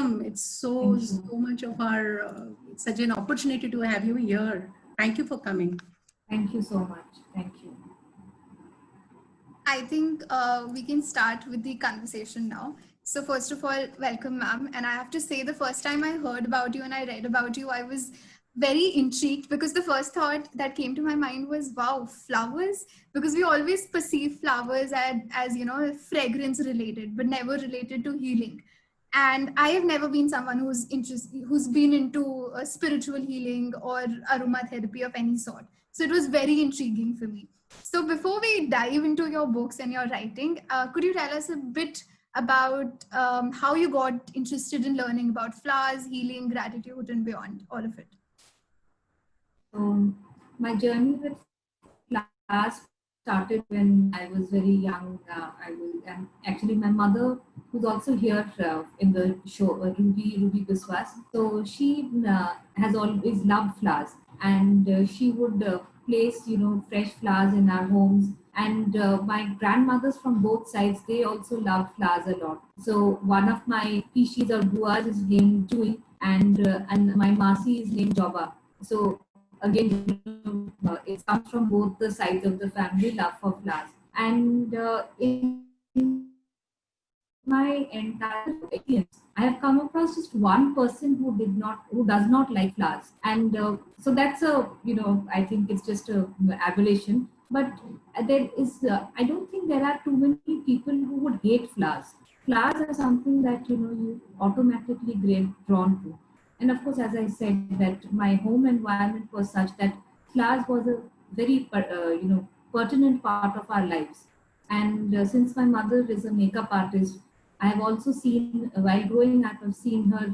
welcome. It's so Thank you. much of our it's such an opportunity to have you here. Thank you for coming. Thank you so much. Thank you. I think we can start with the conversation now. So first of all, welcome, ma'am. And I have to say, the first time I heard about you and I read about you, I was very intrigued because the first thought that came to my mind was, wow, flowers. Because we always perceive flowers as fragrance related, but never related to healing. And I have never been someone who's been into spiritual healing or aromatherapy of any sort. So it was very intriguing for me. So before we dive into your books and your writing, could you tell us a bit about how you got interested in learning about flowers, healing, gratitude, and beyond, all of it? My journey with flowers started when I was very young. And actually my mother, who's also here in the show, Ruby Biswas. So she has always loved flowers, and she would place, fresh flowers in our homes. And my grandmothers from both sides, they also loved flowers a lot. So one of my species or buas is named Jui, and my Masi is named Joba. So again, it comes from both the sides of the family, love for flowers. And in my entire experience, I have come across just one person who does not like flowers. And so that's I think it's just a aberration. But there is, I don't think there are too many people who would hate flowers. Flowers are something that, you automatically get drawn to. And of course, as I said, that my home environment was such that flowers was a very, pertinent part of our lives. And since my mother is a makeup artist, I have also seen, while growing up, I've seen her,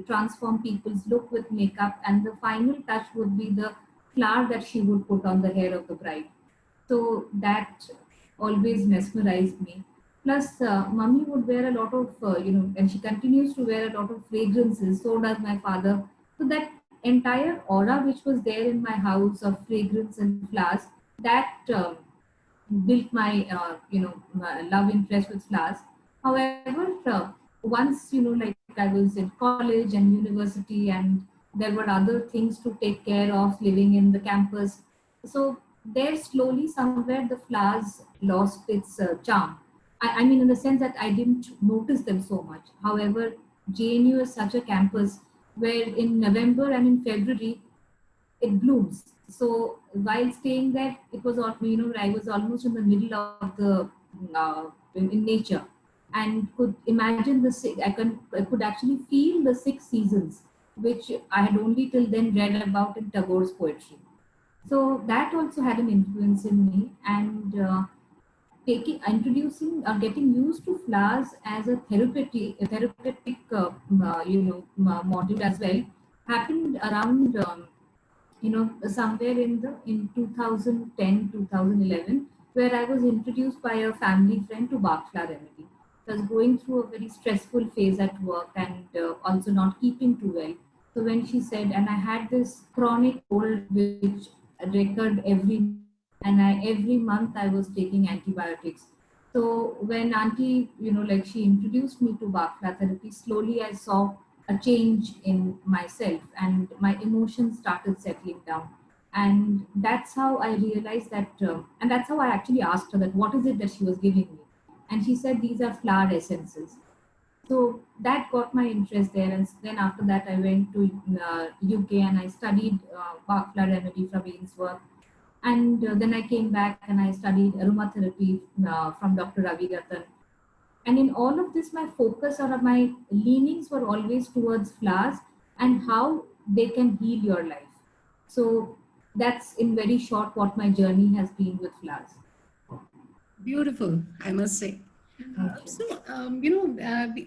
transform people's look with makeup, and the final touch would be the flower that she would put on the hair of the bride. So that always mesmerized me. Plus, mummy would wear a lot of, and she continues to wear a lot of fragrances. So does my father. So that entire aura which was there in my house of fragrance and flowers, that built my, my love interest with flowers. However, once, like I was in college and university, and there were other things to take care of living in the campus. So there slowly somewhere the flowers lost its charm. I mean, in the sense that I didn't notice them so much. However, JNU is such a campus where in November and in February, it blooms. So while staying there, it was all, I was almost in the middle of the in nature, and could imagine I could actually feel the 6 seasons, which I had only till then read about in Tagore's poetry. So that also had an influence in me, and getting used to flowers as a therapeutic module as well happened around somewhere in 2010 2011, where I was introduced by a family friend to Bach flower remedy. I was going through a very stressful phase at work, and also not keeping too well. So when she said, and I had this chronic cold which recurred every month, and every month I was taking antibiotics. So when auntie, like she introduced me to Bach flower therapy, slowly I saw a change in myself, and my emotions started settling down. And that's how I realized that, and that's how I actually asked her that what is it that she was giving me. And she said these are flower essences. So that got my interest there, and then after that I went to UK and I studied Bach flower remedy from Ainsworth. And then I came back and I studied aromatherapy from Dr. Ravi Ratan. And in all of this, my focus or my leanings were always towards flowers and how they can heal your life. So that's in very short what my journey has been with flowers. Beautiful, I must say.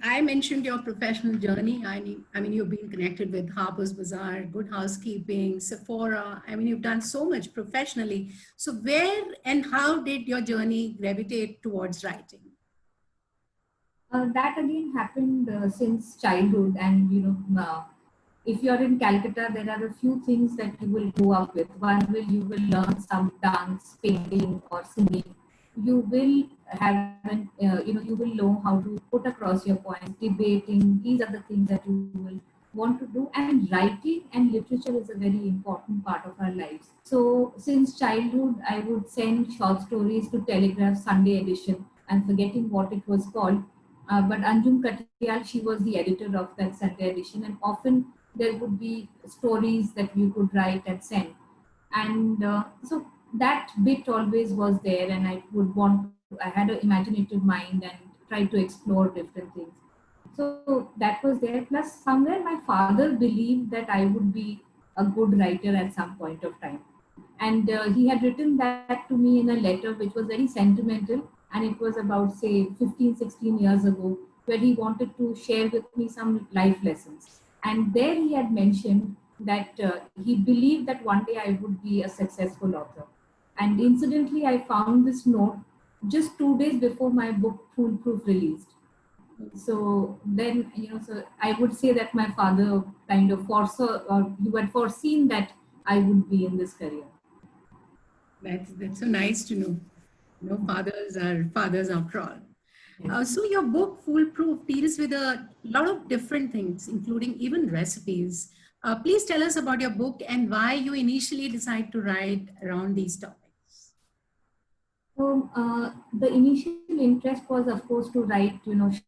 I mentioned your professional journey. I mean, you've been connected with Harper's Bazaar, Good Housekeeping, Sephora. I mean, you've done so much professionally. So where and how did your journey gravitate towards writing? That again happened since childhood, and if you're in Calcutta, there are a few things that you will grow up with. One will you will learn some dance, painting, or singing. you will have you will know how to put across your points. Debating, these are the things that you will want to do. And writing and literature is a very important part of our lives. So since childhood, I would send short stories to Telegraph Sunday edition. I'm forgetting what it was called, but Anjum Katiyal, she was the editor of that Sunday edition, and often there would be stories that you could write and send. And so that bit always was there, and I had an imaginative mind and tried to explore different things. So that was there. Plus, somewhere my father believed that I would be a good writer at some point of time. And he had written that to me in a letter, which was very sentimental. And it was about, say, 15, 16 years ago, where he wanted to share with me some life lessons. And there he had mentioned that he believed that one day I would be a successful author. And incidentally, I found this note just 2 days before my book Foolproof released. So then, so I would say that my father kind of foresaw, or you had foreseen that I would be in this career. That's so nice to know. Fathers are fathers after all. So your book Foolproof deals with a lot of different things, including even recipes. Please tell us about your book and why you initially decided to write around these topics. So the initial interest was, of course, to write,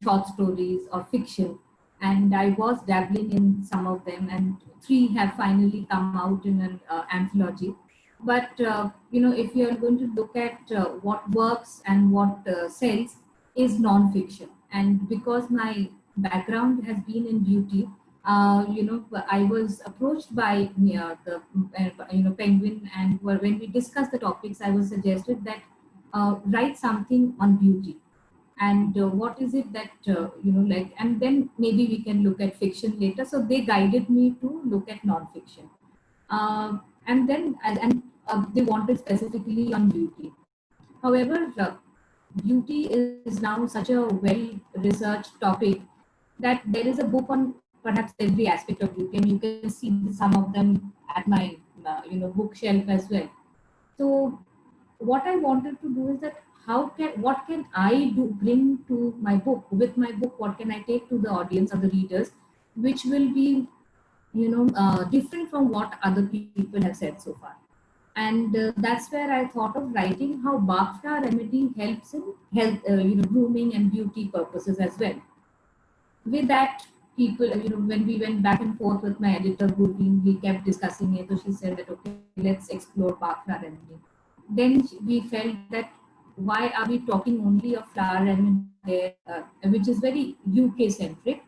short stories or fiction, and I was dabbling in some of them, and 3 have finally come out in an anthology. But if you are going to look at what works and what sells, is non-fiction. And because my background has been in beauty, I was approached by the Penguin, and when we discussed the topics, I was suggested that write something on beauty. And what is it that like, and then maybe we can look at fiction later. So they guided me to look at non-fiction. And then they wanted specifically on beauty. However, beauty is now such a well-researched topic that there is a book on perhaps every aspect of beauty, and you can see some of them at my bookshelf as well. So what I wanted to do is that what can I do, bring to my book, with my book, what can I take to the audience or the readers, which will be different from what other people have said so far. And that's where I thought of writing how Bach flower remedy helps in health, grooming and beauty purposes as well. With that, people, when we went back and forth with my editor, Gurleen, we kept discussing it. So she said that, okay, let's explore Bach flower remedy. Then we felt that why are we talking only of flower remedy there, which is very UK centric,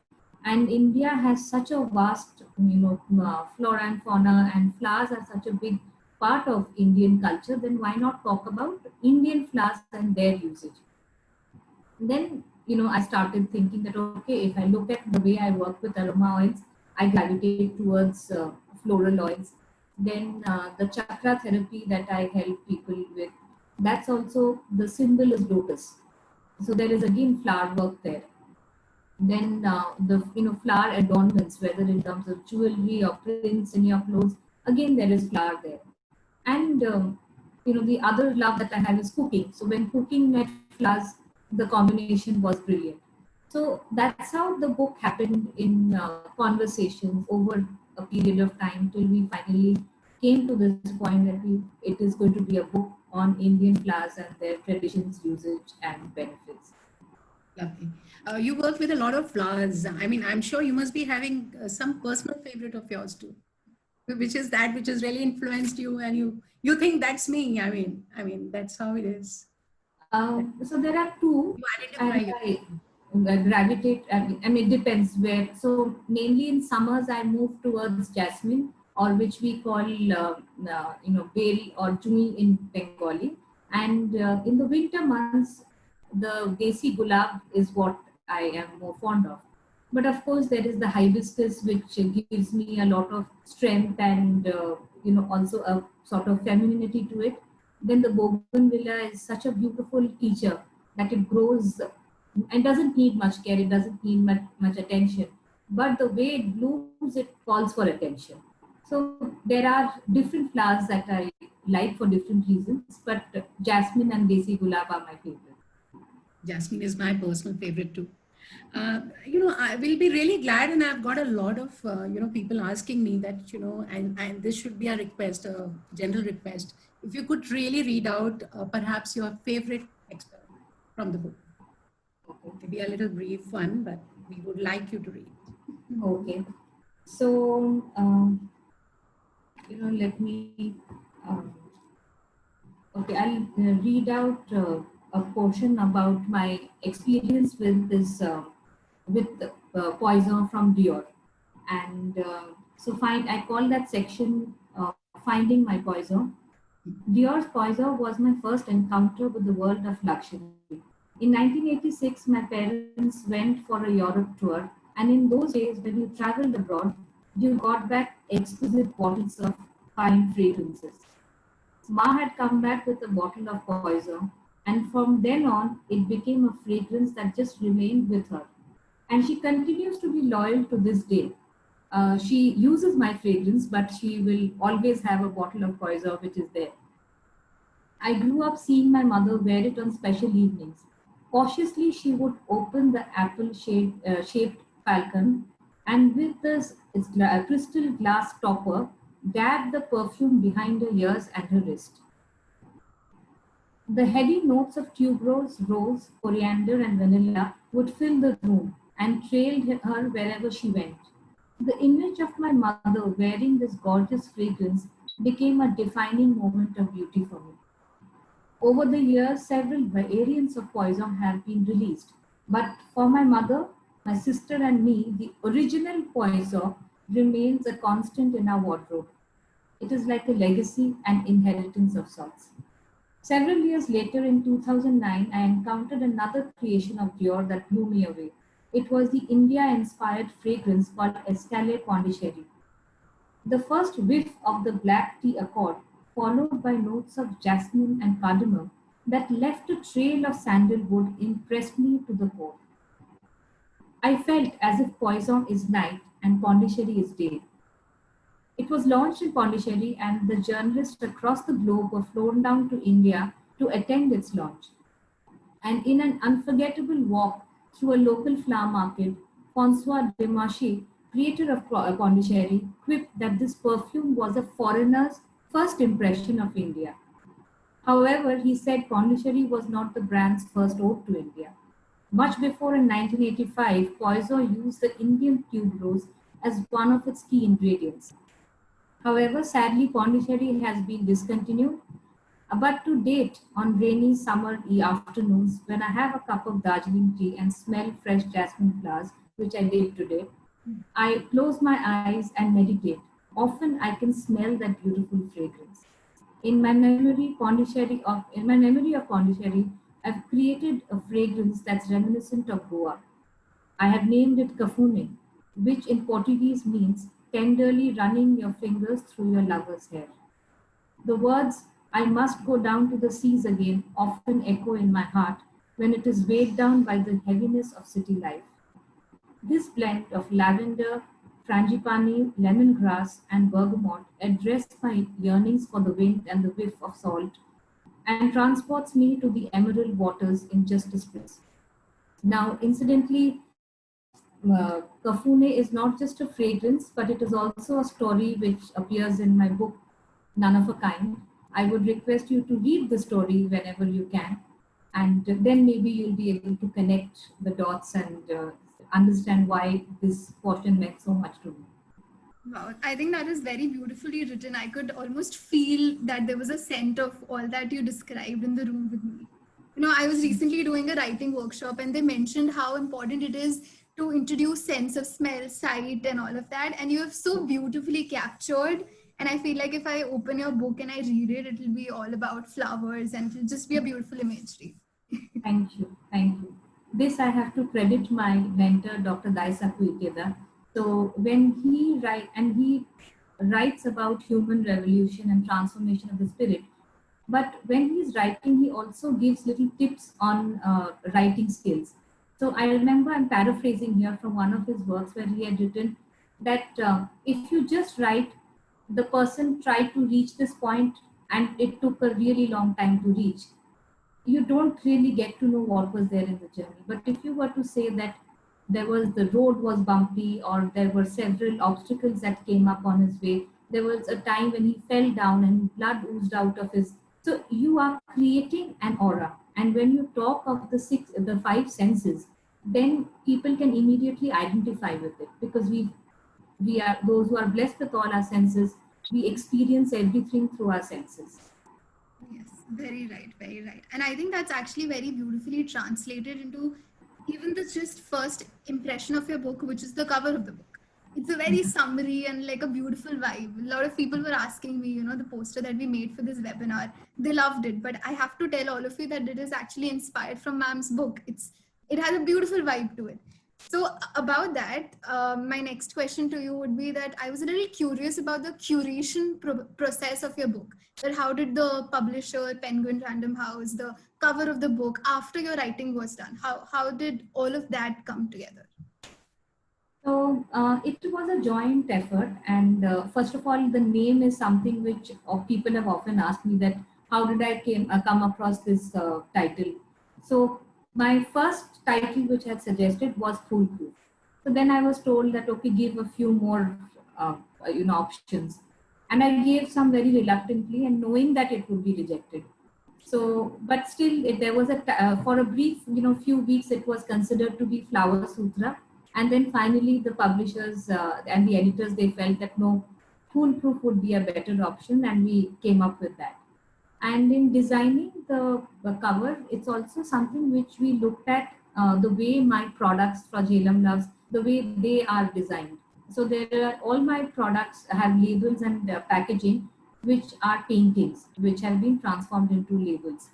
and India has such a vast, flora and fauna, and flowers are such a big part of Indian culture. Then why not talk about Indian flowers and their usage? Then I started thinking that, okay, if I look at the way I work with aroma oils, I gravitate towards floral oils. Then the chakra therapy that I help people with, that's also, the symbol is lotus. So there is again flower work there. Then the flower adornments, whether in terms of jewelry or prints in your clothes, again there is flower there. And the other love that I have is cooking. So when cooking met flowers, the combination was brilliant. So that's how the book happened in conversations over a period of time, till we finally came to this point that it is going to be a book on Indian flowers and their traditions, usage, and benefits. Lovely. You work with a lot of flowers. I mean, I'm sure you must be having some personal favorite of yours too, which has really influenced you, and you think that's me. I mean that's how it is. So there are 2. You identify I gravitate. I mean, it depends where. So mainly in summers, I move towards jasmine, or which we call bale or jui in Bengali. And in the winter months, the desi gulab is what I am more fond of. But of course, there is the hibiscus, which gives me a lot of strength and also a sort of femininity to it. Then the bougainvillea is such a beautiful teacher that it grows and doesn't need much care. It doesn't need much attention. But the way it blooms, it calls for attention. So there are different flowers that I like for different reasons, but Jasmine and Desi Gulab are my favorite. Jasmine is my personal favorite too. I will be really glad, and I've got a lot of people asking me that, and this should be a request, a general request. If you could really read out perhaps your favorite experiment from the book, maybe a little brief one, but we would like you to read. Okay, so let me. Okay, I'll read out a portion about my experience with this with Poison from Dior, and I call that section "Finding My Poison." Dior's Poison was my first encounter with the world of luxury. In 1986, my parents went for a Europe tour, and in those days, when you traveled abroad, you got back exquisite bottles of fine fragrances. Ma had come back with a bottle of Poison, and from then on, it became a fragrance that just remained with her. And she continues to be loyal to this day. She uses my fragrance, but she will always have a bottle of Poison which is there. I grew up seeing my mother wear it on special evenings. Cautiously, she would open the apple shaped falcon and with this crystal glass topper, dab the perfume behind her ears and her wrist. The heady notes of tuberose, rose, coriander, and vanilla would fill the room and trailed her wherever she went. The image of my mother wearing this gorgeous fragrance became a defining moment of beauty for me. Over the years, several variants of Poison have been released, but for my mother, my sister, and me, the original Poison remains a constant in our wardrobe. It is like a legacy and inheritance of sorts. Several years later, in 2009, I encountered another creation of Dior that blew me away. It was the India-inspired fragrance called Escale Pondicherry. The first whiff of the black tea accord, followed by notes of jasmine and cardamom that left a trail of sandalwood, impressed me to the core. I felt as if Poison is night and Pondicherry is day. It was launched in Pondicherry, and the journalists across the globe were flown down to India to attend its launch. And in an unforgettable walk through a local flower market, Francois Demarche, creator of Pondicherry, quipped that this perfume was a foreigner's first impression of India. However, he said Pondicherry was not the brand's first ode to India. Much before, in 1985, Poison used the Indian tuberose as one of its key ingredients. However, sadly, Pondicherry has been discontinued. But to date, on rainy summer afternoons, when I have a cup of Darjeeling tea and smell fresh jasmine flowers, which I did today, I close my eyes and meditate. Often I can smell that beautiful fragrance. In my memory of Pondicherry, I've created a fragrance that's reminiscent of Goa. I have named it Kafune, which in Portuguese means tenderly running your fingers through your lover's hair. The words, I must go down to the seas again, often echo in my heart when it is weighed down by the heaviness of city life. This blend of lavender, frangipani, lemongrass, and bergamot addressed my yearnings for the wind and the whiff of salt and transports me to the emerald waters in just a spritz. Now, incidentally, Kafune is not just a fragrance, but it is also a story which appears in my book, None of a Kind. I would request you to read the story whenever you can, and then maybe you'll be able to connect the dots and understand why this portion meant so much to me. Wow, I think that is very beautifully written. I could almost feel that there was a scent of all that you described in the room with me. I was recently doing a writing workshop, and they mentioned how important it is to introduce sense of smell, sight, and all of that. And you have so beautifully captured. And I feel like if I open your book and I read it, it'll be all about flowers and it'll just be a beautiful imagery. Thank you. Thank you. This I have to credit my mentor, Dr. Daisaku Ikeda. So when he writes about human revolution and transformation of the spirit, but when he's writing, he also gives little tips on writing skills. So I remember, I'm paraphrasing here from one of his works where he had written that if you just write, the person tried to reach this point and it took a really long time to reach, you don't really get to know what was there in the journey. But if you were to say that the road was bumpy, or there were several obstacles that came up on his way, there was a time when he fell down and blood oozed out of his. So you are creating an aura. And when you talk of the five senses, then people can immediately identify with it, because we are those who are blessed with all our senses. We experience everything through our senses. Yes, very right, very right. And I think that's actually very beautifully translated into even the just first impression of your book, which is the cover of the book. It's a very summary and like a beautiful vibe. A lot of people were asking me, the poster that we made for this webinar, they loved it. But I have to tell all of you that it is actually inspired from ma'am's book. It has a beautiful vibe to it. So about that, my next question to you would be that I was a little curious about the curation process of your book. That how did the publisher, Penguin Random House, the cover of the book, after your writing was done, how did all of that come together? So it was a joint effort, and first of all, the name is something which people have often asked me, that how did I come across this title. So my first title which I had suggested was Foolproof. So then I was told that, okay, give a few more options, and I gave some very reluctantly, and knowing that it would be rejected. So, but still, there was for a brief, few weeks, it was considered to be Flower Sutra. And then finally, the publishers and the editors, they felt that no, Foolproof would be a better option, and we came up with that. And in designing the cover, it's also something which we looked at, the way my products for Jhelum Loves, the way they are designed. So all my products have labels and packaging, which are paintings, which have been transformed into labels.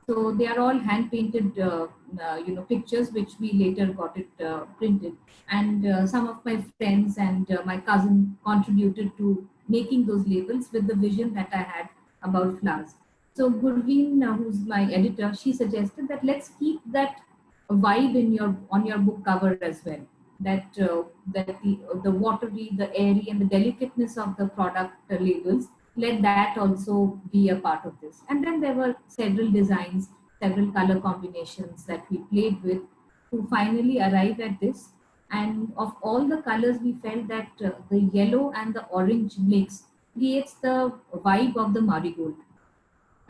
So they are all hand painted, pictures, which we later got it printed. And some of my friends and my cousin contributed to making those labels with the vision that I had about flowers. So Gurveen, who's my editor, she suggested that let's keep that vibe on your book cover as well. That the watery, the airy, and the delicateness of the product labels, let that also be a part of this. And then there were several designs, several color combinations that we played with to finally arrive at this. And of all the colors, we felt that the yellow and the orange mix creates the vibe of the marigold.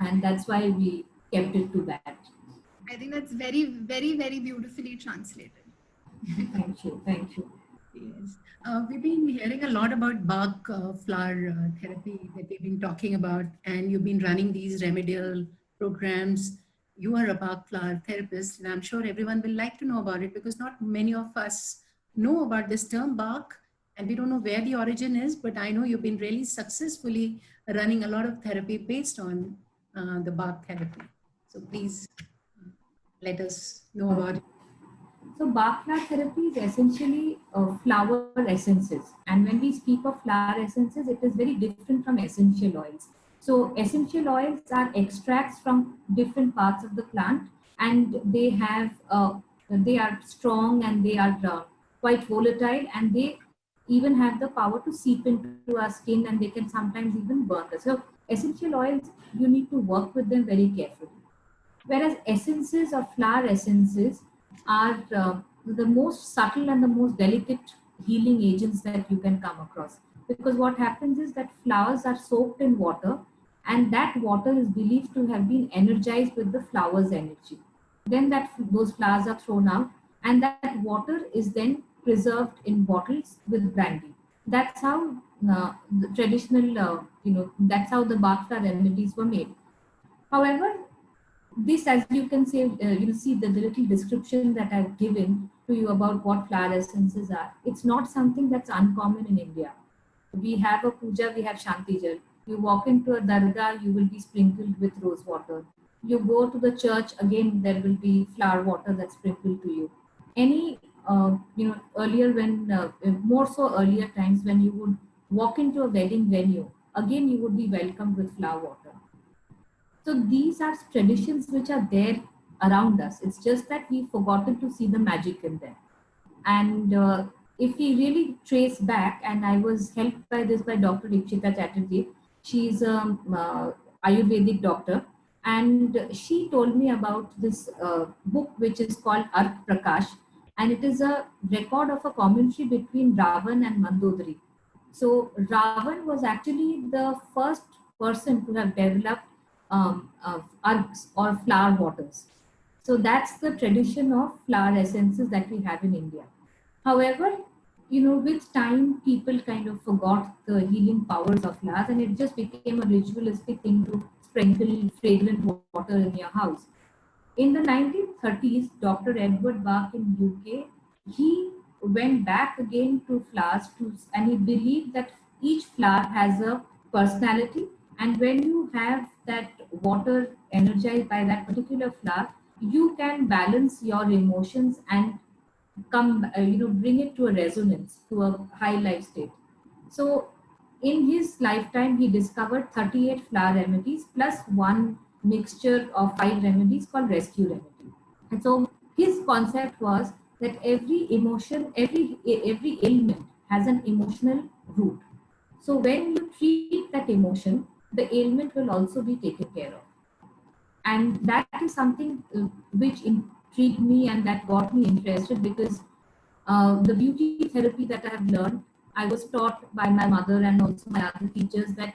And that's why we kept it to that. I think that's very, very, very beautifully translated. Thank you. Thank you. Yes. We've been hearing a lot about Bach flower therapy that we've been talking about, and you've been running these remedial programs. You are a Bach flower therapist, and I'm sure everyone will like to know about it, because not many of us know about this term Bach, and we don't know where the origin is, but I know you've been really successfully running a lot of therapy based on the Bach therapy. So please let us know about it. So Bach flower therapy is essentially flower essences. And when we speak of flower essences, it is very different from essential oils. So essential oils are extracts from different parts of the plant, and they are strong, and they are quite volatile, and they even have the power to seep into our skin, and they can sometimes even burn us. So essential oils, you need to work with them very carefully. Whereas essences or flower essences are the most subtle and the most delicate healing agents that you can come across. Because what happens is that flowers are soaked in water, and that water is believed to have been energized with the flower's energy. Then those flowers are thrown out, and that water is then preserved in bottles with brandy. That's how the traditional, that's how the Bach flower remedies were made. However, this, as you can say, you see the little description that I've given to you about what flower essences are. It's not something that's uncommon in India. We have a puja, we have Shanti Jal. You walk into a dargah, you will be sprinkled with rose water. You go to the church, again, there will be flower water that's sprinkled to you. Earlier more so earlier times when you would walk into a wedding venue, again, you would be welcomed with flower water. So these are traditions which are there around us. It's just that we've forgotten to see the magic in them. And if we really trace back, and I was helped by this by Dr. Ikshita Chatterjee, she's an Ayurvedic doctor, and she told me about this book which is called Arth Prakash, and it is a record of a commentary between Ravan and Mandodari. So Ravan was actually the first person to have developed arcs or flower waters. So that's the tradition of flower essences that we have in India. However, with time, people kind of forgot the healing powers of flowers, and it just became a ritualistic thing to sprinkle fragrant water in your house. In the 1930s, Dr. Edward Bach in UK, he went back again to flowers and he believed that each flower has a personality, and when you have that water energized by that particular flower, you can balance your emotions and bring it to a resonance, to a high life state. So in his lifetime, he discovered 38 flower remedies plus one mixture of 5 remedies called rescue remedy. And so his concept was that every emotion, every ailment has an emotional root. So when you treat that emotion, the ailment will also be taken care of. And that is something which intrigued me and that got me interested, because the beauty therapy that I have learned, I was taught by my mother and also my other teachers that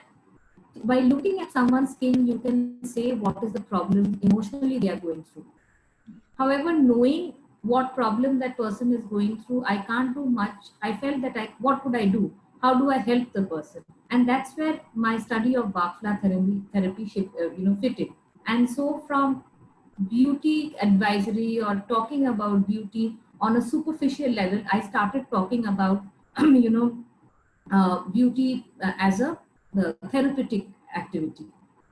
by looking at someone's skin, you can say what is the problem emotionally they are going through. However, knowing what problem that person is going through, I can't do much. I felt that what could I do? How do I help the person? And that's where my study of Bach flower therapy fit in. And so from beauty advisory or talking about beauty on a superficial level, I started talking about, beauty as a therapeutic activity.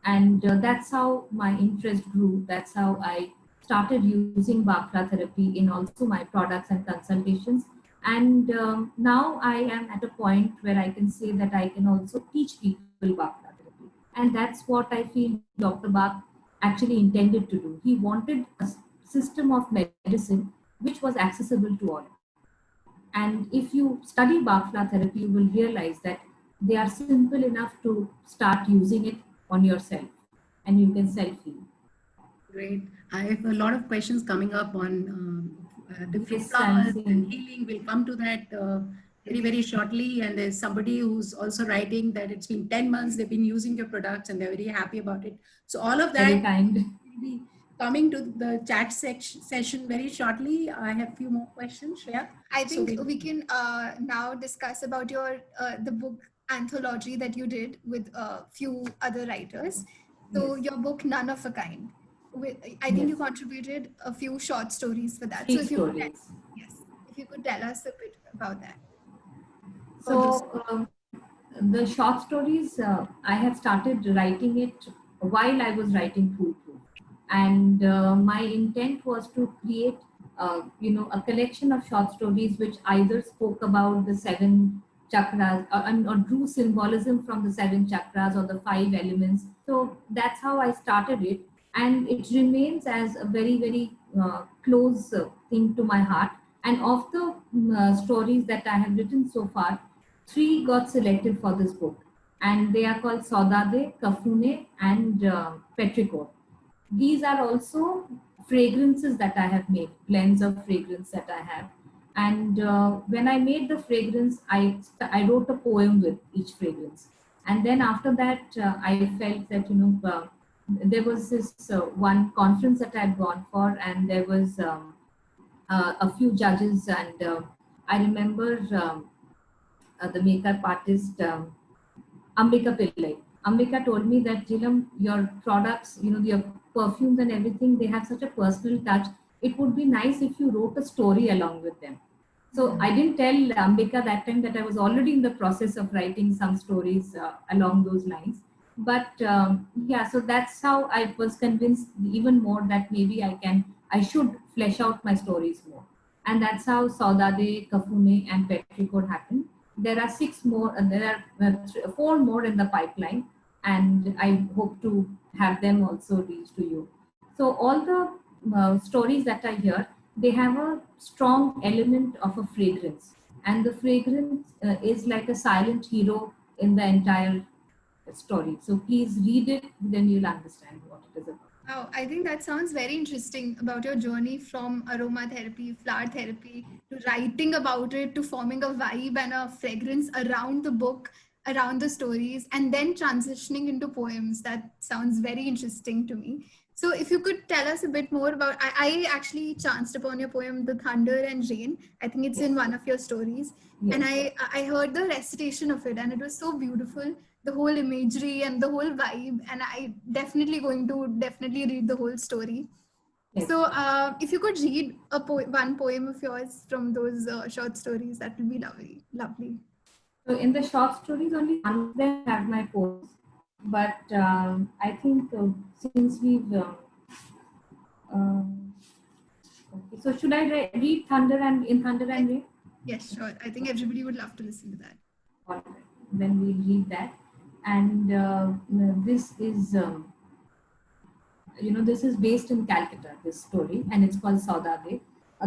And that's how my interest grew. That's how I started using Bach flower therapy in also my products and consultations. And now I am at a point where I can say that I can also teach people Bach flower therapy. And that's what I feel Dr. Bach actually intended to do. He wanted a system of medicine which was accessible to all. And if you study Bach flower therapy, you will realize that they are simple enough to start using it on yourself, and you can self-heal. Great. I have a lot of questions coming up on different Yes, flowers and healing. We'll come to that very, very shortly. And there's somebody who's also writing that it's been 10 months they've been using your products and they're very happy about it. So all of that very kind. will be coming to the chat session very shortly. I have a few more questions, Shreya. I think we can now discuss about your the book anthology that you did with a few other writers. So Yes. your book None of a Kind. I think you contributed a few short stories for that. 3 So if you could stories. if you could tell us a bit about that. So the short stories, I have started writing it while I was writing Foolproof, and my intent was to create, a collection of short stories which either spoke about the 7 chakras or drew symbolism from the 7 chakras or the 5 elements. So that's how I started it, and it remains as a very, very close thing to my heart. And of the stories that I have written so far, 3 got selected for this book, and they are called Saudade, Kafune, and Petrichor. These are also fragrances that I have made, blends of fragrance that I have. And when I made the fragrance, I wrote a poem with each fragrance. And then after that, I felt that, there was this one conference that I had gone for, and there was a few judges, and I remember the makeup artist, Ambika Pillai. Ambika told me that, Jilam, your products, your perfumes and everything, they have such a personal touch. It would be nice if you wrote a story along with them. So I didn't tell Ambika that time that I was already in the process of writing some stories along those lines. But so that's how I was convinced even more that maybe I should flesh out my stories more. And that's how Saudade, Kafune, and Petrichor happened. There are 6 more, and there are 4 more in the pipeline, and I hope to have them also reach to you. So all the stories that I hear, they have a strong element of a fragrance, and the fragrance is like a silent hero in the entire story. So please read it, then you'll understand what it is about. Wow, I think that sounds very interesting about your journey from aromatherapy, flower therapy, to writing about it, to forming a vibe and a fragrance around the book, around the stories, and then transitioning into poems. That sounds very interesting to me. So, if you could tell us a bit more about, I actually chanced upon your poem, The Thunder and Rain. I think it's in one of your stories. And I heard the recitation of it, and it was so beautiful, the whole imagery and the whole vibe, and I definitely going to definitely read the whole story. Yes. So if you could read one poem of yours from those short stories, that would be lovely. So in the short stories, only one of them have my poems, but I think since we've okay, so should I read Thunder and in Thunder and Rain? Yes, sure. I think everybody would love to listen to that. All right. Then we'll read that. And this is, this is based in Calcutta, this story, and it's called Saudade.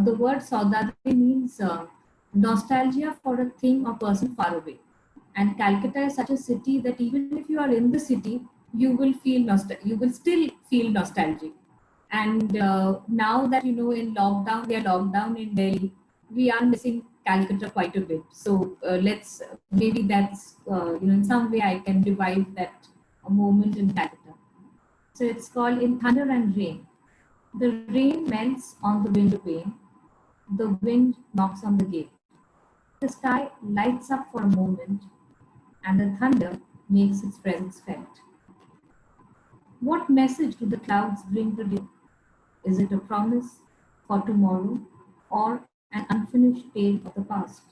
The word Saudade means nostalgia for a thing or person far away. And Calcutta is such a city that even if you are in the city, you will still feel nostalgic. And now that, in lockdown, we are locked down in Delhi, we are missing Calcutta quite a bit. So maybe that's, in some way I can revive that moment in Calcutta. So it's called In Thunder and Rain. The rain melts on the window pane. The wind knocks on the gate. The sky lights up for a moment, and the thunder makes its presence felt. What message do the clouds bring today? Is it a promise for tomorrow or an unfinished tale of the past?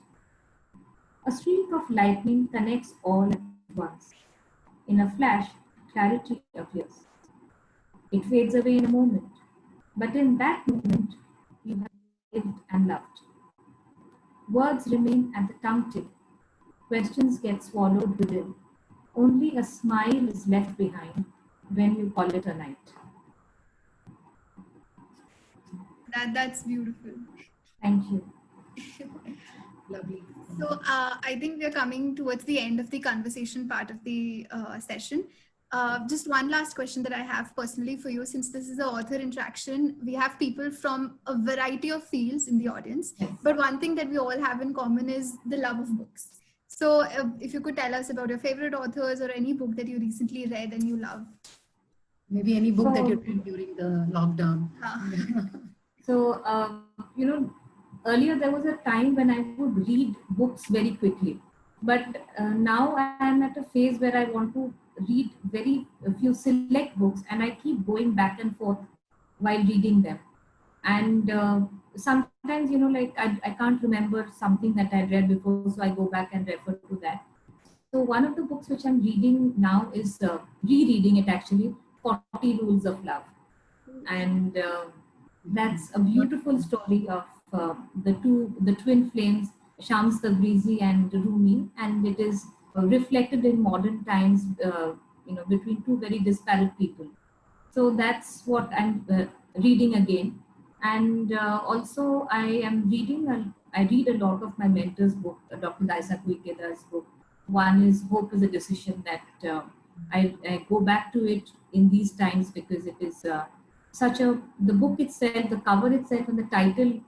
A streak of lightning connects all at once. In a flash, clarity appears. It fades away in a moment, but in that moment, you have lived and loved. Words remain at the tongue tip. Questions get swallowed within. Only a smile is left behind when you call it a night. That's beautiful. Thank you. Lovely. So I think we are coming towards the end of the conversation part of the session. Just one last question that I have personally for you, since this is the author interaction, we have people from a variety of fields in the audience, Yes. but one thing that we all have in common is the love of books. So if you could tell us about your favorite authors or any book that you recently read and you love. Maybe any book that you So- read during the lockdown. So, earlier there was a time when I would read books very quickly. But now I am at a phase where I want to read a few select books, and I keep going back and forth while reading them. And sometimes, I can't remember something that I read before, so I go back and refer to that. So one of the books which I'm reading now is rereading it actually, 40 Rules of Love. And that's a beautiful story of the twin flames, Shams Tabrizi and Rumi, and it is reflected in modern times, between two very disparate people. So that's what I'm reading again. And also I read a lot of my mentor's book, Dr. Daisaku Ikeda's book. One is Hope is a Decision, that I go back to it in these times because it is the book itself, the cover itself and the title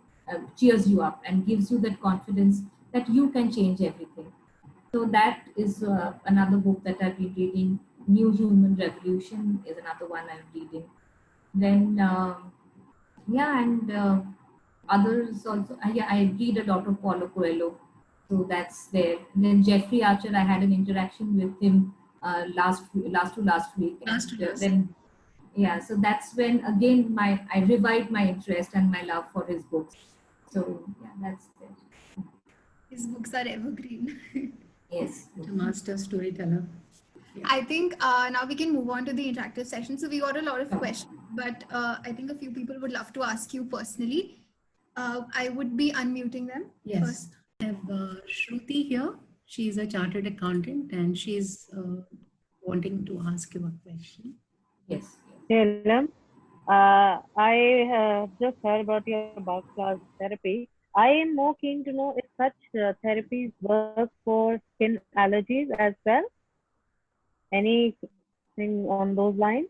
cheers you up and gives you that confidence that you can change everything. So that is another book that I've been reading. New Human Revolution is another one I'm reading. Then, and others also. I read a lot of Paulo Coelho. So that's there. And then Jeffrey Archer, I had an interaction with him last week. Then, so that's when again I revived my interest and my love for his books. So that's it. His books are evergreen. Yes. A master storyteller. I think now we can move on to the interactive session. So we got a lot of questions, but I think a few people would love to ask you personally. I would be unmuting them. Yes. First. I have Shruti here. She's a chartered accountant and she's wanting to ask you a question. Yes. Hello. I just heard about your box class therapy. I am more keen to know if such therapies work for skin allergies as well. Anything on those lines?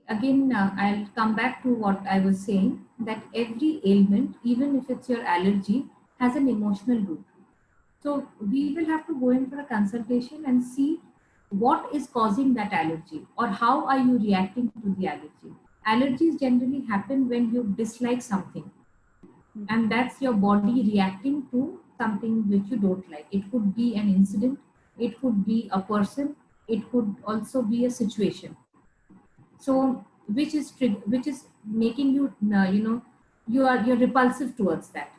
Again, I'll come back to what I was saying, that every ailment, even if it's your allergy, has an emotional root. So we will have to go in for a consultation and see what is causing that allergy, or how are you reacting to the allergy. Allergies generally happen when you dislike something, and that's your body reacting to something which you don't like. It could be an incident, it could be a person, it could also be a situation. So which is making you you're repulsive towards that.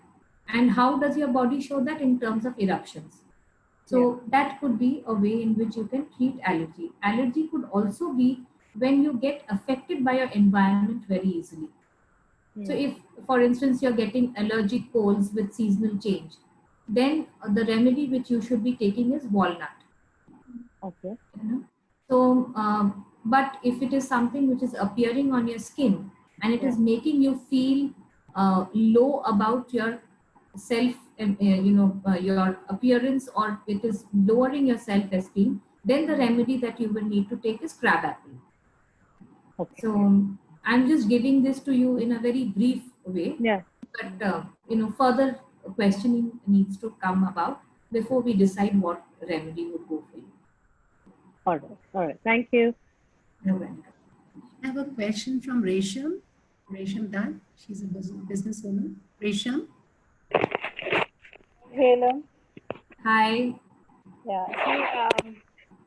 And how does your body show that? In terms of eruptions. So that could be a way in which you can treat allergy. Allergy could also be when you get affected by your environment very easily. So if, for instance, you're getting allergic colds with seasonal change, then the remedy which you should be taking is walnut. Okay. You know? So, but if it is something which is appearing on your skin and it is making you feel low about your self, your appearance, or it is lowering your self-esteem, then the remedy that you will need to take is crabapple. Okay. So I'm just giving this to you in a very brief way. Yeah. But further questioning needs to come about before we decide what remedy would go for you. All right. All right. Thank you. You're welcome. I have a question from Resham. Resham Dutt. She's a business woman. Resham. Hello. Hi. Yeah. See,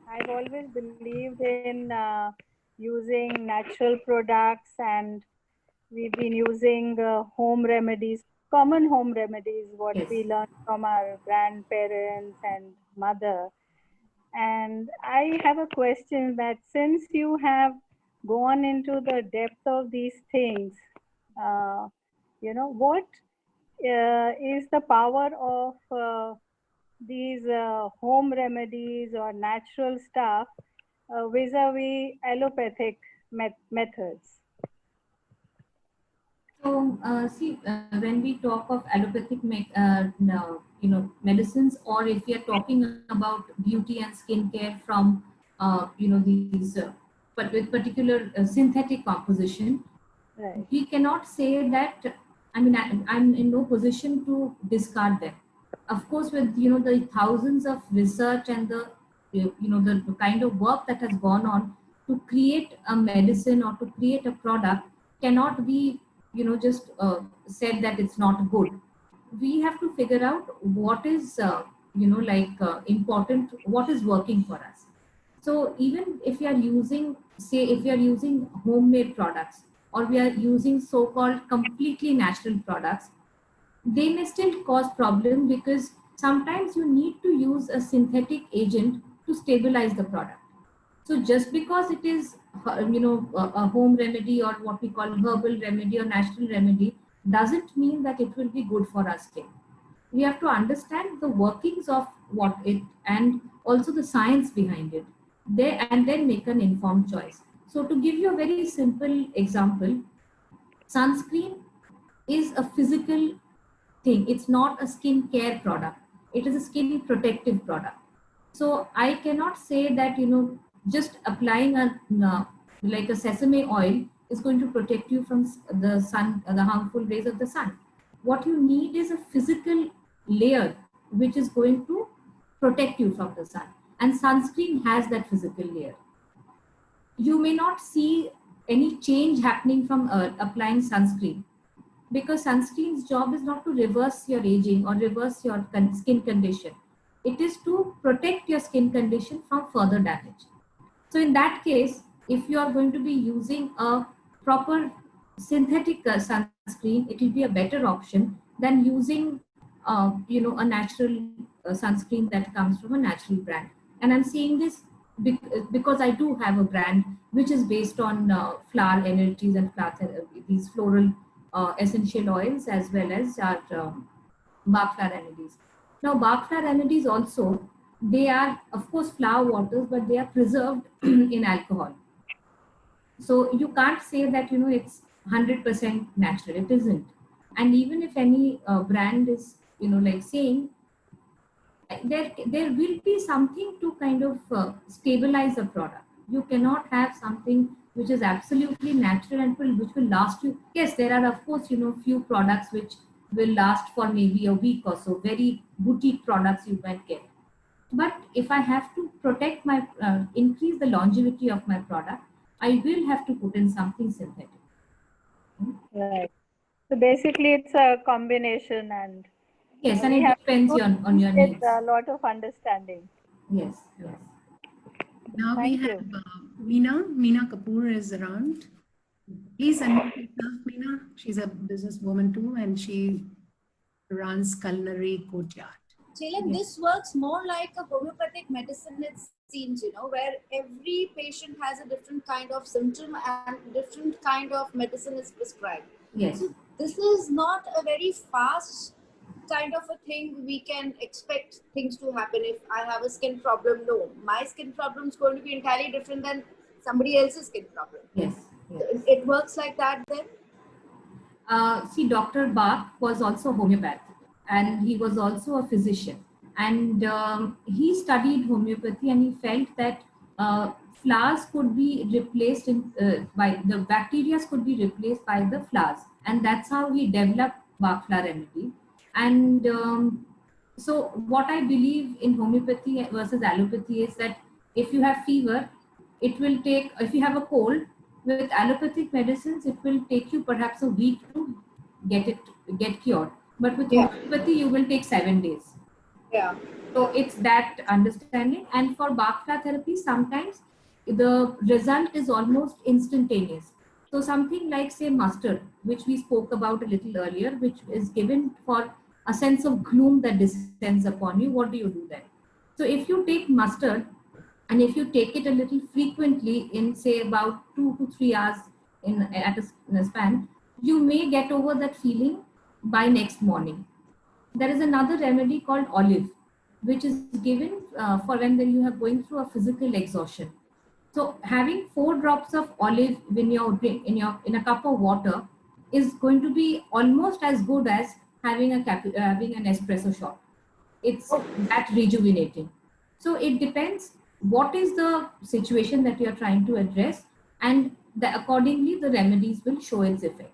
I've always believed in using natural products, and we've been using home remedies, common home remedies, what Yes. we learned from our grandparents and mother. And I have a question that since you have gone into the depth of these things, what is the power of these home remedies or natural stuff vis-a-vis allopathic methods? So, when we talk of allopathic medicines, or if we are talking about beauty and skincare from, these, but with particular synthetic composition, Right. we cannot say that. I'm in no position to discard them. Of course, with the thousands of research and the kind of work that has gone on to create a medicine or to create a product, cannot be just said that it's not good. We have to figure out what is important, what is working for us. So even if you are using, say, if you are using homemade products, or we are using so-called completely natural products, they may still cause problem, because sometimes you need to use a synthetic agent to stabilize the product. So just because it is a home remedy, or what we call herbal remedy or natural remedy, doesn't mean that it will be good for our skin. We have to understand the workings of what it, and also the science behind it, and then make an informed choice. So to give you a very simple example, sunscreen is a physical thing. It's not a skin care product. It is a skin protective product. So I cannot say that just applying like a sesame oil is going to protect you from the sun, the harmful rays of the sun. What you need is a physical layer which is going to protect you from the sun, and sunscreen has that physical layer. You may not see any change happening from applying sunscreen, because sunscreen's job is not to reverse your aging or reverse your skin condition. It is to protect your skin condition from further damage. So in that case, if you are going to be using a proper synthetic sunscreen, it will be a better option than using a natural sunscreen that comes from a natural brand. And I'm saying this because I do have a brand which is based on flower energies and these floral essential oils, as well as our bark flower remedies. Now, bark flower remedies also, they are of course flower waters, but they are preserved in alcohol. So you can't say that it's 100% natural. It isn't. And even if any brand is saying there will be something to kind of stabilize a product. You cannot have something which is absolutely natural and which will last you. Yes, there are of course few products which will last for maybe a week or so, very boutique products you might get. But if I have to protect my increase the longevity of my product, I will have to put in something synthetic. Right. So basically, it's a combination, and Yes, and we it have depends to on your with needs. a lot of understanding. Yes, yes. Now we Thank have you. Meena Kapoor is around. Please unmute yourself, Meena. She's a businesswoman too, and she runs Culinary Courtyard. Jalen, this works more like a homeopathic medicine, it seems, where every patient has a different kind of symptom and different kind of medicine is prescribed. Yes. So this is not a very fast kind of a thing we can expect things to happen. If I have a skin problem, no, my skin problem is going to be entirely different than somebody else's skin problem. Yes. So it works like that then? See, Dr. Bach was also homeopath, and he was also a physician. And he studied homeopathy, and he felt that flowers could be replaced by the bacteria could be replaced by the flowers, and that's how he developed Bach flower remedy. And so, what I believe in homeopathy versus allopathy is that if you have fever, it will take. If you have a cold, with allopathic medicines, it will take you perhaps a week to get cured. But with homeopathy, you will take 7 days. Yeah. So it's that understanding. And for Bach flower therapy, sometimes the result is almost instantaneous. So something like, say, mustard, which we spoke about a little earlier, which is given for a sense of gloom that descends upon you. What do you do then? So if you take mustard, and if you take it a little frequently in say about 2 to 3 hours in a span, you may get over that feeling by next morning. There is another remedy called olive, which is given for when you are going through a physical exhaustion. So having 4 drops of olive in your drink in a cup of water is going to be almost as good as having having an espresso shot. It's that rejuvenating. So it depends what is the situation that you're trying to address, and accordingly the remedies will show its effect.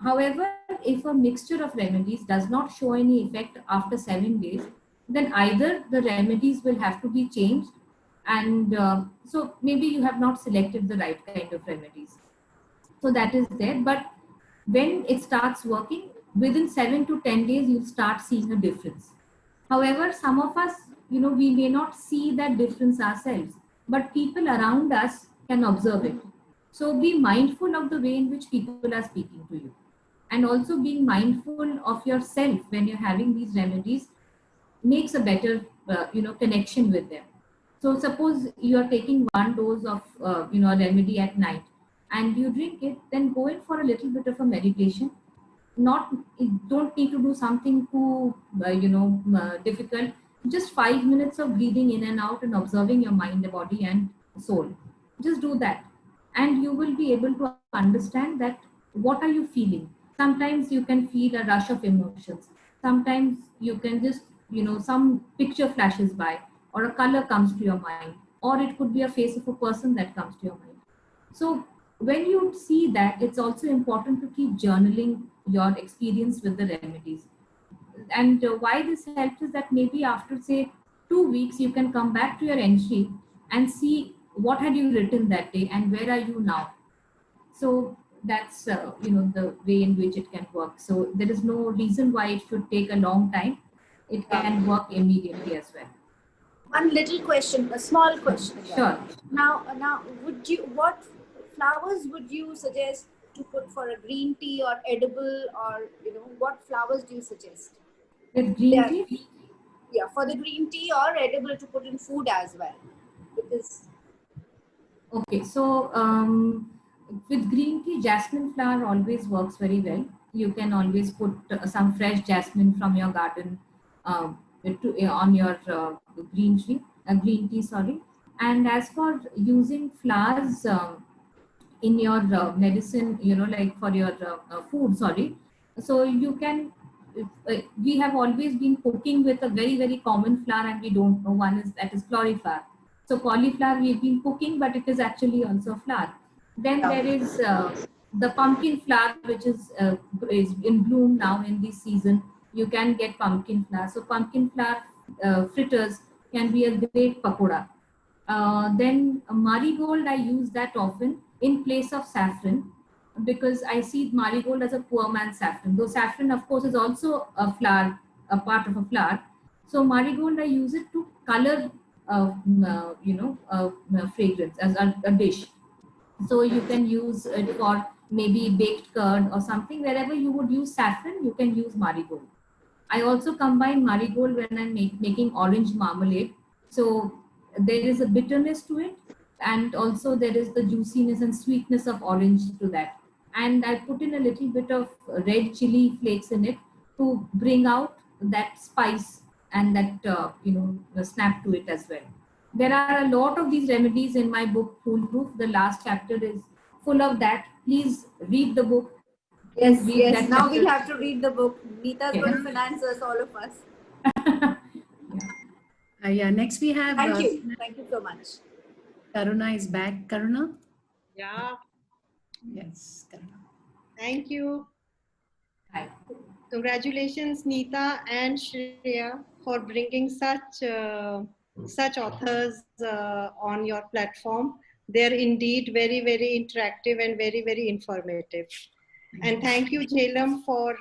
However, if a mixture of remedies does not show any effect after 7 days, then either the remedies will have to be changed, and so maybe you have not selected the right kind of remedies. So that is there. But when it starts working, within 7 to 10 days, you'll start seeing a difference. However, some of us, we may not see that difference ourselves, but people around us can observe it. So be mindful of the way in which people are speaking to you. And also being mindful of yourself when you're having these remedies makes a better, connection with them. So suppose you are taking 1 dose of, a remedy at night and you drink it, then go in for a little bit of a meditation. Don't need to do something too difficult. Just 5 minutes of breathing in and out and observing your mind, body and soul. Just do that, and you will be able to understand that what are you feeling. Sometimes you can feel a rush of emotions, sometimes you can just some picture flashes by, or a color comes to your mind, or it could be a face of a person that comes to your mind. So when you see that, it's also important to keep journaling your experience with the remedies. And why this helps is that maybe after say 2 weeks, you can come back to your entry and see what had you written that day and where are you now. So that's the way in which it can work. So there is no reason why it should take a long time. It can work immediately as well. One little question, a small question. Sure. Now, what flowers would you suggest to put for a green tea or edible, or what flowers do you suggest? With green tea? Yeah, for the green tea or edible to put in food as well. Because okay, so with green tea, jasmine flower always works very well. You can always put some fresh jasmine from your garden on your green tea, sorry. And as for using flowers in your medicine, like for your food, sorry. So you can we have always been cooking with a very, very common flower and we don't know. One is that is cauliflower. So cauliflower we've been cooking, but it is actually also a flower. Then there is the pumpkin flower, which is in bloom now in this season. You can get pumpkin flower. So pumpkin flower fritters can be a great pakoda. Then marigold, I use that often in place of saffron, because I see marigold as a poor man's saffron. Though saffron, of course, is also a flower, a part of a flower. So marigold, I use it to color, fragrance as a dish. So you can use it for maybe baked curd or something. Wherever you would use saffron, you can use marigold. I also combine marigold when I'm making orange marmalade. So there is a bitterness to it, and also there is the juiciness and sweetness of orange to that. And I put in a little bit of red chili flakes in it to bring out that spice and that the snap to it as well. There are a lot of these remedies in my book, Foolproof. The last chapter is full of that. Please read the book. Yes, Read yes. that Now chapter. we'll have to read the book. Neeta's Yeah. going to finance us, all of us. Yeah, next we have Thank you. Thank you so much. Karuna is back. Karuna? Yeah, Yes, Karuna. thank you. Hi. Congratulations, Neeta and Shreya, for bringing such authors on your platform. They're indeed very, very interactive and very, very informative. And thank you, Jailam, for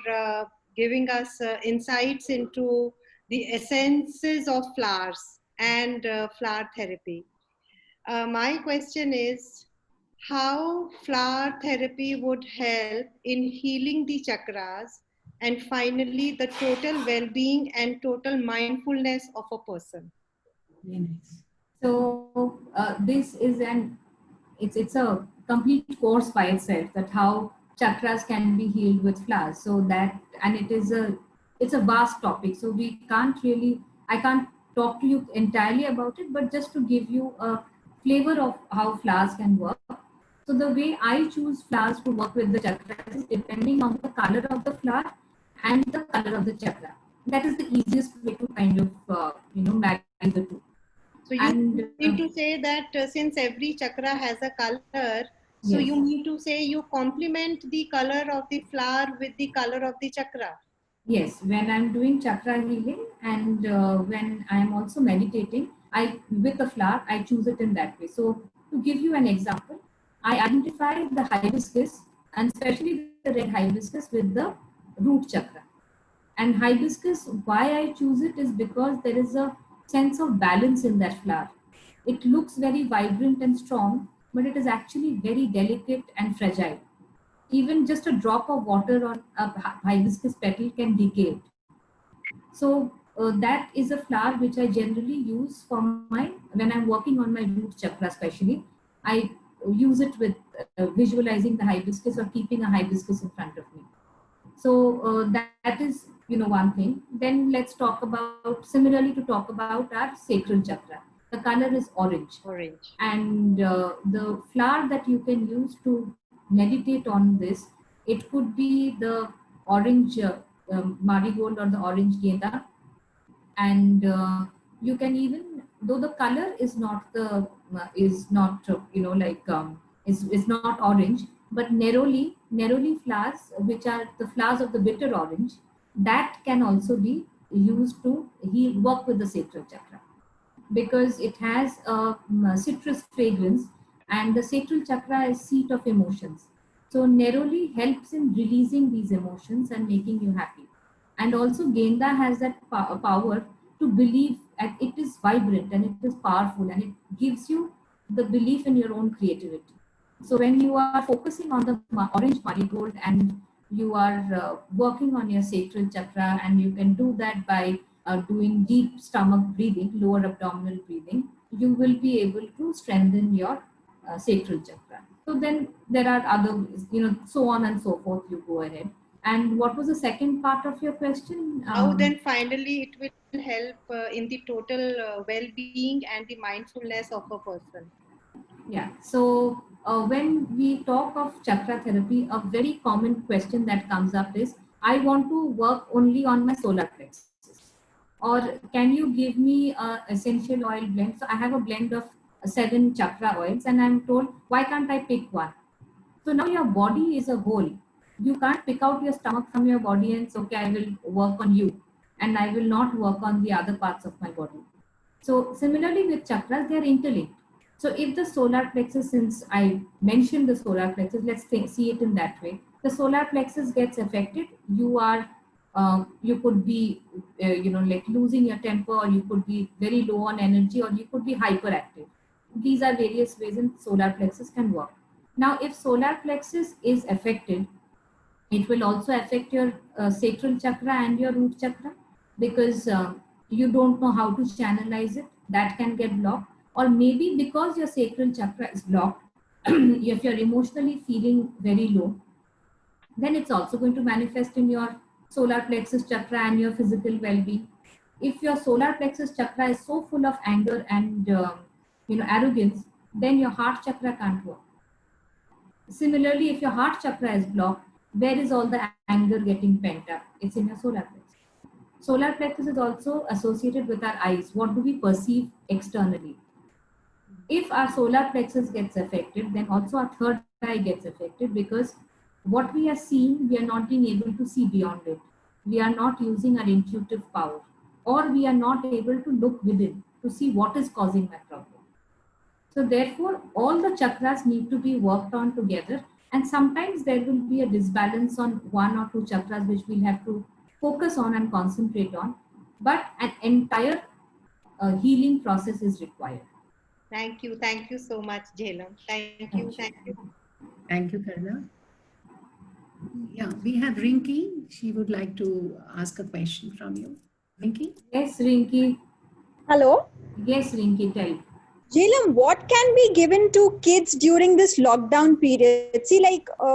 giving us insights into the essences of flowers and flower therapy. My question is, how flower therapy would help in healing the chakras and finally the total well-being and total mindfulness of a person? Very nice. So this is it's a complete course by itself, that how chakras can be healed with flowers. So that, and it's a vast topic. So I can't talk to you entirely about it, but just to give you a flavor of how flowers can work. So the way I choose flowers to work with the chakras is depending on the color of the flower and the color of the chakra. That is the easiest way to kind of marry the two. So you mean to say that since every chakra has a color, so Yes. you mean to say you complement the color of the flower with the color of the chakra? Yes, when I'm doing chakra healing and when I'm also meditating, with the flower, I choose it in that way. So to give you an example, I identify the hibiscus, and especially the red hibiscus, with the root chakra. And hibiscus, why I choose it is because there is a sense of balance in that flower. It looks very vibrant and strong, but it is actually very delicate and fragile. Even just a drop of water on a hibiscus petal can decay it. So that is a flower which I generally use for when I'm working on my root chakra especially. I use it with visualizing the hibiscus or keeping a hibiscus in front of me. So that is one thing. Then let's talk about our sacral chakra. The color is orange. Orange. And the flower that you can use to meditate on this, it could be the orange marigold or the orange genda. And you can even, though the color is not is not orange, but neroli flowers, which are the flowers of the bitter orange, that can also be used to work with the sacral chakra, because it has a citrus fragrance, and the sacral chakra is seat of emotions. So neroli helps in releasing these emotions and making you happy. And also genda has that power to believe, and it is vibrant and it is powerful, and it gives you the belief in your own creativity. So when you are focusing on the orange marigold and you are working on your sacral chakra, and you can do that by doing deep stomach breathing, lower abdominal breathing, you will be able to strengthen your sacral chakra. So then there are other, so on and so forth, you go ahead. And what was the second part of your question? How then finally it will help in the total well-being and the mindfulness of a person? Yeah, so when we talk of chakra therapy, a very common question that comes up is, I want to work only on my solar plexus. Or can you give me a essential oil blend? So I have a blend of 7 chakra oils, and I'm told, why can't I pick one? So now your body is a whole. You can't pick out your stomach from your body and say, okay, I will work on you and I will not work on the other parts of my body. So similarly with chakras, they are interlinked. So if the solar plexus, since I mentioned the solar plexus, see it in that way. The solar plexus gets affected. You could be, like losing your temper, or you could be very low on energy, or you could be hyperactive. These are various ways in solar plexus can work. Now, if solar plexus is affected, it will also affect your sacral chakra and your root chakra, because you don't know how to channelize it. That can get blocked. Or maybe because your sacral chakra is blocked, if you're emotionally feeling very low, then it's also going to manifest in your solar plexus chakra and your physical well-being. If your solar plexus chakra is so full of anger and arrogance, then your heart chakra can't work. Similarly, if your heart chakra is blocked, where is all the anger getting pent up? It's in your solar plexus. Solar plexus is also associated with our eyes. What do we perceive externally? If our solar plexus gets affected, then also our third eye gets affected, because what we are seeing, we are not being able to see beyond it. We are not using our intuitive power, or we are not able to look within to see what is causing my problem. So therefore, all the chakras need to be worked on together, and sometimes there will be a disbalance on 1 or 2 chakras which we'll have to focus on and concentrate on, but an entire healing process is required. Thank you so much, Jhelum. Thank you. Thank you, Karna. Yeah, we have Rinki. She would like to ask a question from you. Rinki? Yes, Rinki. Hello. Yes, Rinki, tell. Jhelum, what can be given to kids during this lockdown period? See,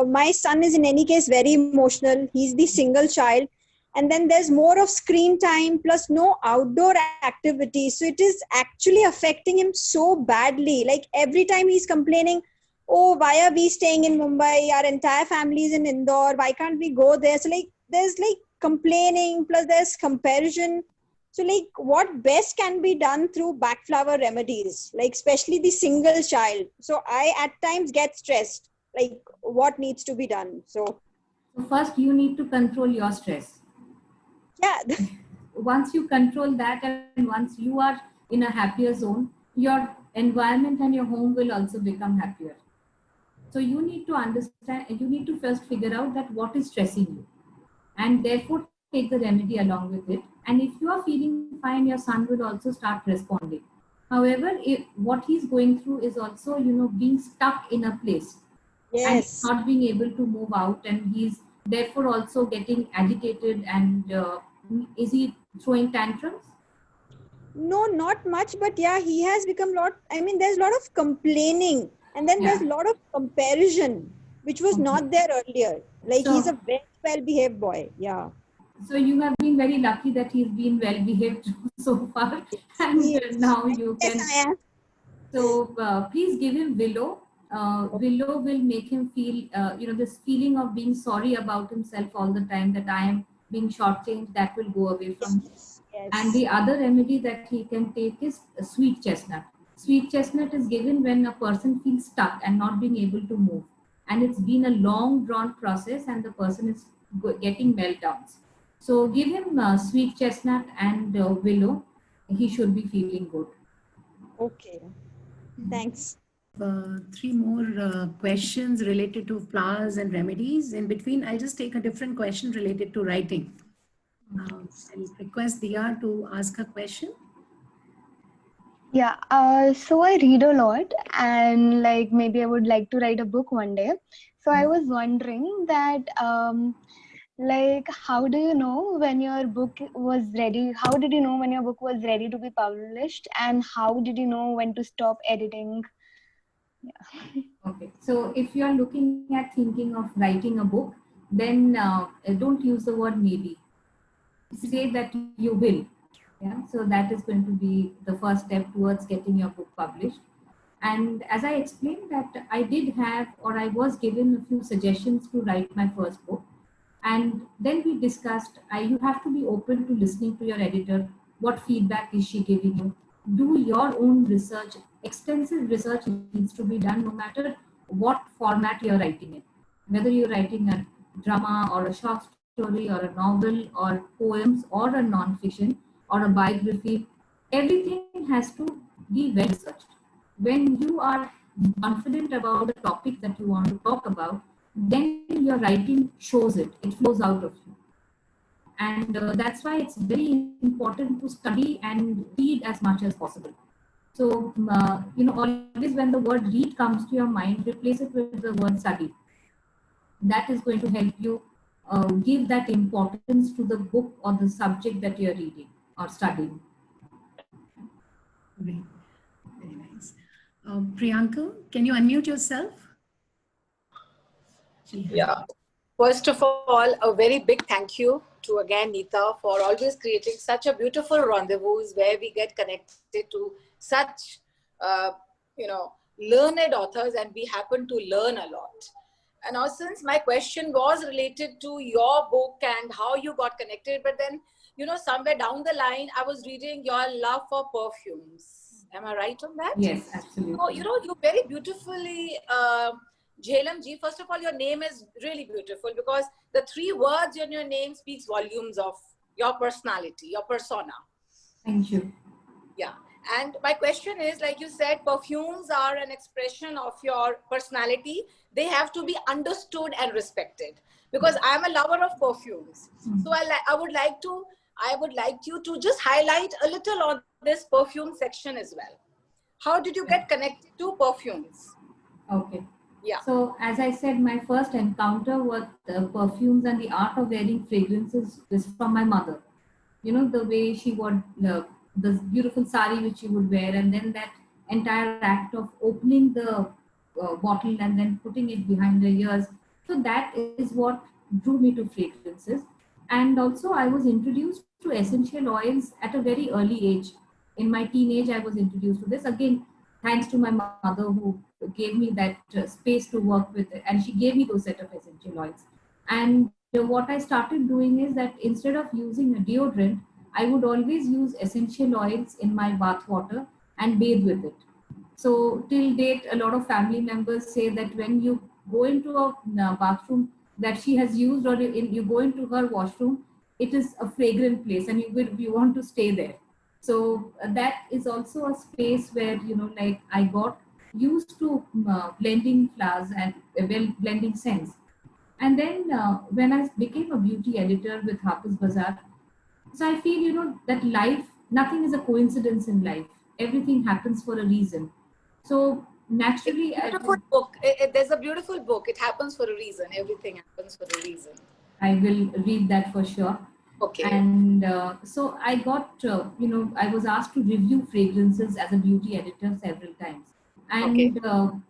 my son is in any case very emotional. He's the single child. And then there's more of screen time plus no outdoor activity. So it is actually affecting him so badly. Like every time he's complaining, oh, why are we staying in Mumbai? Our entire family is in Indore. Why can't we go there? So there's complaining plus there's comparison. So what best can be done through backflower remedies, especially the single child? So I at times get stressed, what needs to be done? So first you need to control your stress. Yeah. Once you control that, and once you are in a happier zone, your environment and your home will also become happier. So you need to understand, you need to first figure out that what is stressing you, and therefore take the remedy along with it. And if you are feeling fine, your son will also start responding. However, what he's going through is also, being stuck in a place. Yes. And not being able to move out, and he's therefore also getting agitated. And is he throwing tantrums? No, not much, but yeah, he has become there's a lot of complaining, and then there's a lot of comparison, which was not there earlier. He's a very well-behaved boy. Yeah. So you have been very lucky that he's been well-behaved so far, and now you can. Yes, I am. So please give him willow. Willow will make him feel, this feeling of being sorry about himself all the time, that I am being shortchanged, that will go away from him. Yes. And the other remedy that he can take is sweet chestnut. Sweet chestnut is given when a person feels stuck and not being able to move. And it's been a long drawn process and the person is getting meltdowns. So give him sweet chestnut and willow. He should be feeling good. Okay. Thanks. 3 more questions related to flowers and remedies. In between, I'll just take a different question related to writing. I'll request Diya to ask a question. Yeah, so I read a lot, and maybe I would like to write a book one day. So I was wondering that how do you know when your book was ready? How did you know when your book was ready to be published, and how did you know when to stop editing? Yeah. Okay, so if you are looking at thinking of writing a book, then don't use the word maybe. Say that you will. Yeah, so that is going to be the first step towards getting your book published. And as I explained that I did have, or I was given a few suggestions to write my first book. And then we discussed, you have to be open to listening to your editor. What feedback is she giving you? Do your own research. Extensive research needs to be done no matter what format you're writing in. Whether you're writing a drama or a short story or a novel or poems or a non-fiction or a biography, everything has to be well researched. When you are confident about the topic that you want to talk about, then your writing shows it, it flows out of you. And that's why it's very important to study and read as much as possible. So, always when the word read comes to your mind, replace it with the word study. That is going to help you give that importance to the book or the subject that you're reading or studying. Great. Very nice. Priyanka, can you unmute yourself? Yeah. First of all, a very big thank you to again Neeta for always creating such a beautiful rendezvous where we get connected to such, learned authors, and we happen to learn a lot. And now, since my question was related to your book and how you got connected, but then, somewhere down the line, I was reading your love for perfumes. Am I right on that? Yes, absolutely. So, you very beautifully, Jhelum ji, first of all, your name is really beautiful because the 3 words in your name speaks volumes of your personality, your persona. Thank you. Yeah. And my question is, like you said, perfumes are an expression of your personality. They have to be understood and respected because I'm a lover of perfumes. So I would like you to just highlight a little on this perfume section as well. How did you get connected to perfumes? Okay. Yeah. So as I said, my first encounter with perfumes and the art of wearing fragrances is from my mother. The way she would, this beautiful sari which she would wear, and then that entire act of opening the bottle and then putting it behind her ears. So that is what drew me to fragrances. And also I was introduced to essential oils at a very early age. In my teenage, I was introduced to this. Again, thanks to my mother who gave me that space to work with it. And she gave me those set of essential oils. And what I started doing is that instead of using a deodorant, I would always use essential oils in my bath water and bathe with it. So till date, a lot of family members say that when you go into a bathroom that she has used, or you go into her washroom, it is a fragrant place and you want to stay there. So that is also a space where, I got used to blending flowers and blending scents. And then when I became a beauty editor with Harper's Bazaar, so I feel, that life, nothing is a coincidence in life. Everything happens for a reason. So naturally, there's a beautiful book. It happens for a reason. Everything happens for a reason. I will read that for sure. Okay. And so I got, I was asked to review fragrances as a beauty editor several times. And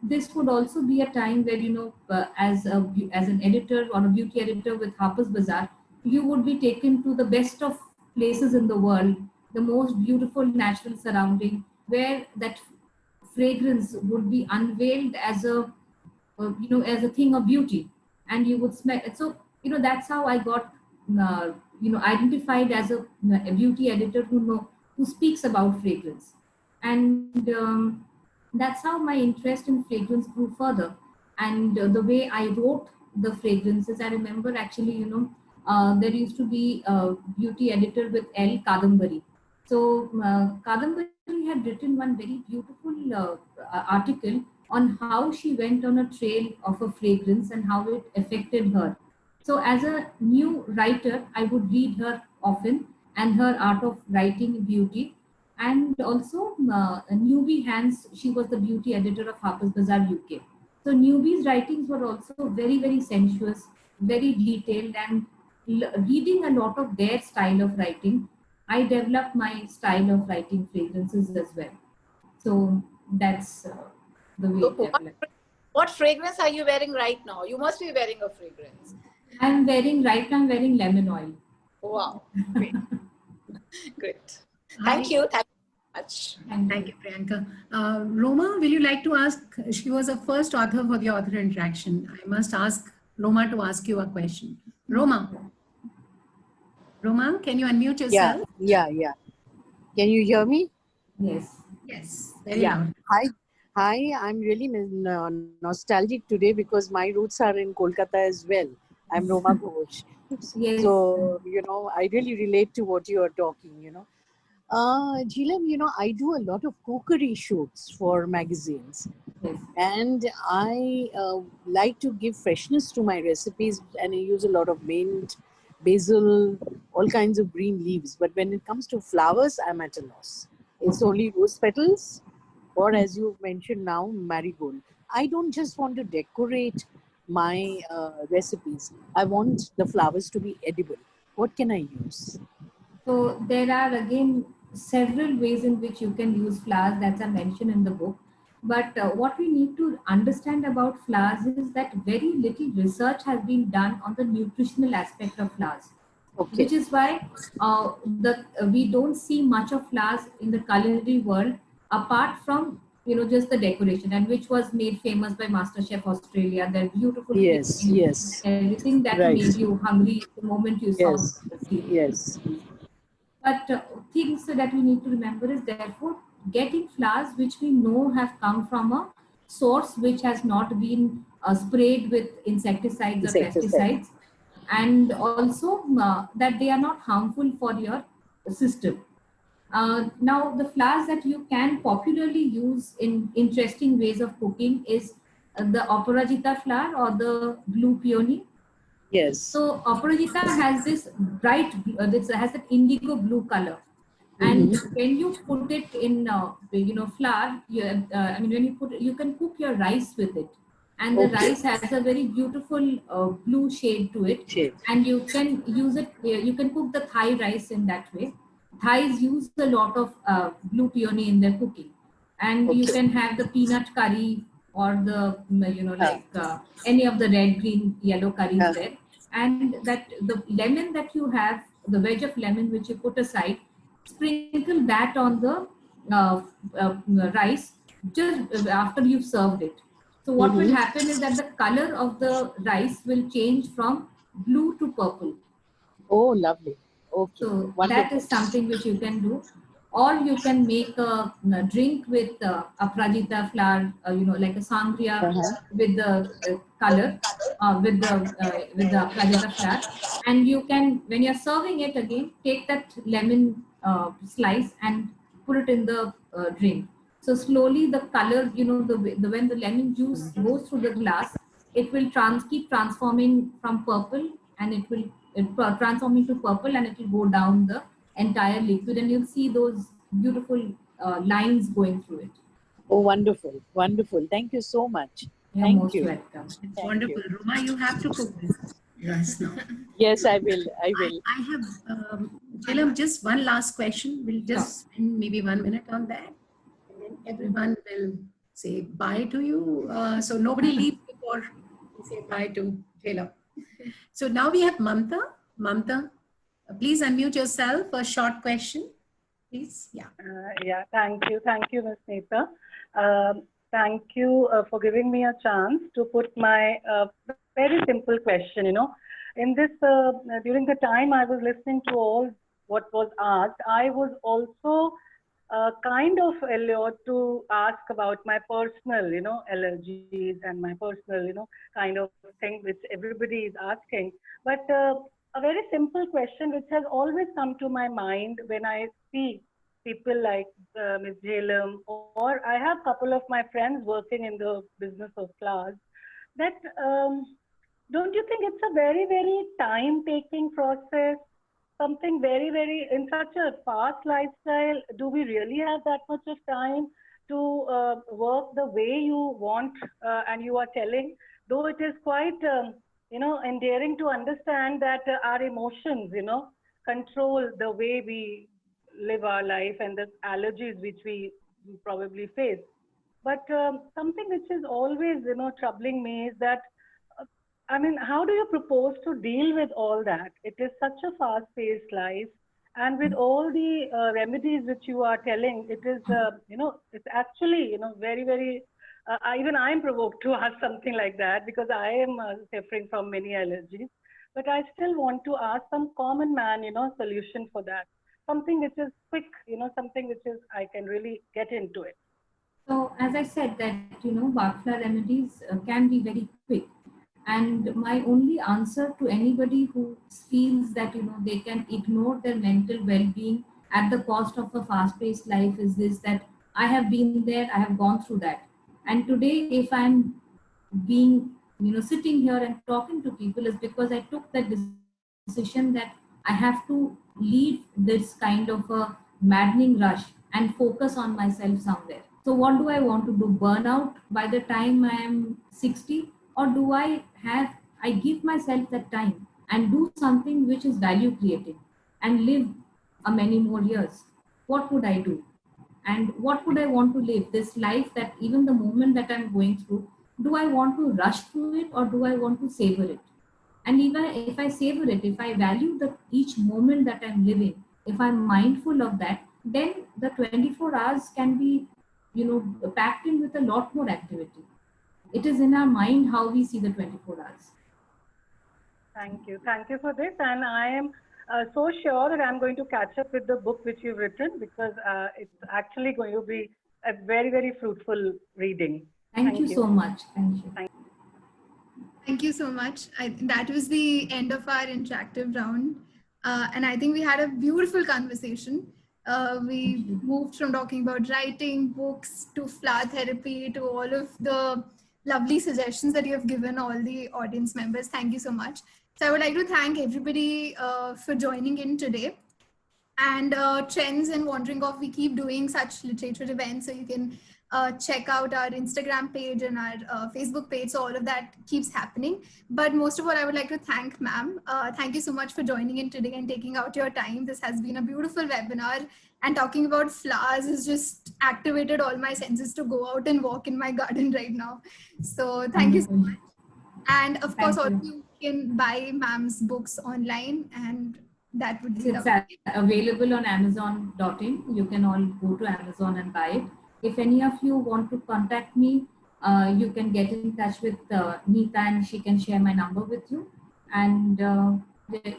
this would also be a time where, as an editor or a beauty editor with Harper's Bazaar, you would be taken to the best of places in the world, the most beautiful natural surrounding, where that fragrance would be unveiled as as a thing of beauty, and you would smell it. So that's how I got identified as a beauty editor who speaks about fragrance. And that's how my interest in fragrance grew further. And the way I wrote the fragrances, I remember actually, there used to be a beauty editor with L. Kadambari. So Kadambari had written one very beautiful article on how she went on a trail of a fragrance and how it affected her. So as a new writer, I would read her often and her art of writing beauty. And also Newbie Hans, she was the beauty editor of Harper's Bazaar UK. So Newbie's writings were also very, very sensuous, very detailed, and reading a lot of their style of writing, I developed my style of writing fragrances as well. So that's the way it developed. What fragrance are you wearing right now? You must be wearing a fragrance. I'm wearing lemon oil. Wow. Great. Great. Thank you. Thank you so much. Thank you, Priyanka. Roma, will you like to ask? She was the first author for the author interaction. I must ask Roma to ask you a question. Roma. Roma, can you unmute Yeah, yourself? yeah. Can you hear me? Yes. Yes, very Yeah. loud. Hi. I'm really nostalgic today because my roots are in Kolkata as well. I'm Roma Ghosh. Yes. So, I really relate to what you are talking. Jilam, I do a lot of cookery shoots for magazines. Yes. And I like to give freshness to my recipes, and I use a lot of mint, basil, all kinds of green leaves. But when it comes to flowers, I'm at a loss. It's only rose petals, or as you mentioned now, marigold. I don't just want to decorate my recipes. I want the flowers to be edible. What can I use? So there are again several ways in which you can use flowers that are mentioned in the book. But what we need to understand about flowers is that very little research has been done on the nutritional aspect of flowers, Okay. which is why we don't see much of flowers in the culinary world apart from just the decoration, and which was made famous by MasterChef Australia. Their beautiful Yes, kitchen, yes. everything that Right. made you hungry the moment you saw Yes, the scene. yes. But things that we need to remember is therefore getting flowers which we know have come from a source which has not been sprayed with insecticides or Insecticide. pesticides, and also that they are not harmful for your system. Now, the flowers that you can popularly use in interesting ways of cooking is the Aparajita flower or the blue peony. Yes. So Aparajita has this bright, this has that indigo blue color, and Mm-hmm. when you put it in, flour, when you put, you can cook your rice with it, and the Okay. rice has a very beautiful blue shade to it, Shade. and you can use it. You can cook the Thai rice in that way. Thais use a lot of blue peony in their cooking, and you Okay. can have the peanut curry or the Ah. any of the red, green, yellow curries Ah. there, and that the lemon that you have, the wedge of lemon which you put aside, sprinkle that on the uh, uh, rice just after you've served it. So what will Mm-hmm. happen is that the color of the rice will change from blue to purple. Oh, lovely. Okay. So that Wonderful. is something which you can do, or you can make a drink with a prajita flower, like a sangria Uh-huh. with the color, with the prajita flower, and you can, when you're serving it again, take that lemon slice and put it in the drink. So slowly the color, when the lemon juice goes through the glass, it will keep transforming from purple, and it transforming to purple, and it will go down the entire liquid, and you'll see those beautiful lines going through it. Oh, wonderful. Wonderful. Thank you so much. You're Thank most you. welcome. It's Thank you. wonderful. Roma, you have to cook this rice now. Yes, I will. I will. I have, Jailam, just one last question. We'll just spend maybe 1 minute on that. And then everyone will say bye to you. So nobody leaves before we say bye to Jailam. So now we have Mamta. Mamta, please unmute yourself for a short question. Please. Yeah. Yeah, thank you, Ms. Neeta. Thank you for giving me a chance to put my very simple question. In this, during the time I was listening to all what was asked, I was also kind of allured to ask about my personal, allergies and my personal, kind of thing which everybody is asking. But a very simple question which has always come to my mind when I see people like Ms. Jailam, or I have a couple of my friends working in the business of flowers, that don't you think it's a very, very time-taking process? Something very, very, in such a fast lifestyle, do we really have that much of time to work the way you want and you are telling? Though it is quite, endearing to understand that our emotions, control the way we live our life and the allergies which we probably face. But something which is always, troubling me is that, how do you propose to deal with all that? It is such a fast-paced life, and with all the remedies which you are telling, it is, it's actually, very, very. Even I am provoked to ask something like that because I am suffering from many allergies. but I still want to ask some common man, solution for that. Something which is quick, something which is, I can really get into it. So as I said that, Bakla remedies can be very quick. And my only answer to anybody who feels that, they can ignore their mental well-being at the cost of a fast-paced life is this, that I have been there, I have gone through that. And today, if I'm being, sitting here and talking to people is because I took that decision that I have to leave this kind of a maddening rush and focus on myself somewhere. So what do I want to do? Burn out by the time I am 60? Or do I give myself that time and do something which is value creating and live many more years? What would I do? And what would I want to live? This life that even the moment that I'm going through, do I want to rush through it or do I want to savor it? And even if I savor it, if I value each moment that I'm living, if I'm mindful of that, then the 24 hours can be, packed in with a lot more activity. It is in our mind how we see the 24 hours. Thank you. Thank you for this. And I am so sure that I'm going to catch up with the book which you've written, because it's actually going to be a very, very fruitful reading. Thank you so much. Thank you. Thank you so much. That was the end of our interactive round. And I think we had a beautiful conversation. We moved from talking about writing, books, to flower therapy, to all of the lovely suggestions that you have given all the audience members. Thank you so much. So I would like to thank everybody for joining in today. And Trends and Wandering Off, we keep doing such literature events, so you can check out our Instagram page and our Facebook page. So all of that keeps happening. But most of all, I would like to thank ma'am. Thank you so much for joining in today and taking out your time. This has been a beautiful webinar, and talking about flowers has just activated all my senses to go out and walk in my garden right now. So thank you so much. And of course, all of you can buy ma'am's books online, and that would be available on Amazon.in. You can all go to Amazon and buy it. If any of you want to contact me, you can get in touch with Neeta, and she can share my number with you. And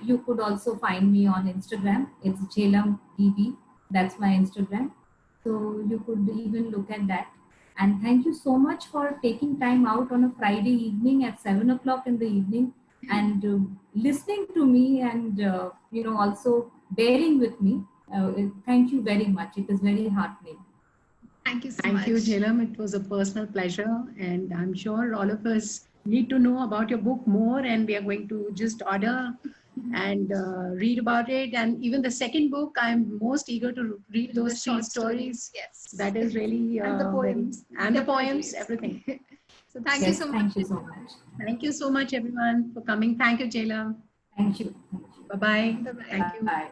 you could also find me on Instagram. It's JhelamDB. That's my Instagram. So you could even look at that. And thank you so much for taking time out on a Friday evening at 7 o'clock in the evening and listening to me and, also bearing with me. Thank you very much. It is very heartening. Thank you so much. Thank you, Jhelam. It was a personal pleasure. And I'm sure all of us need to know about your book more. And we are going to just order and read about it. And even the second book, I'm most eager to read those short stories. Yes. That is really... and the poems. And the poems, everything. So thank you so much. Thank you so much. Thank you so much, everyone, for coming. Thank you, Jhelam. Thank you. Bye-bye. Bye-bye. Thank you. Bye.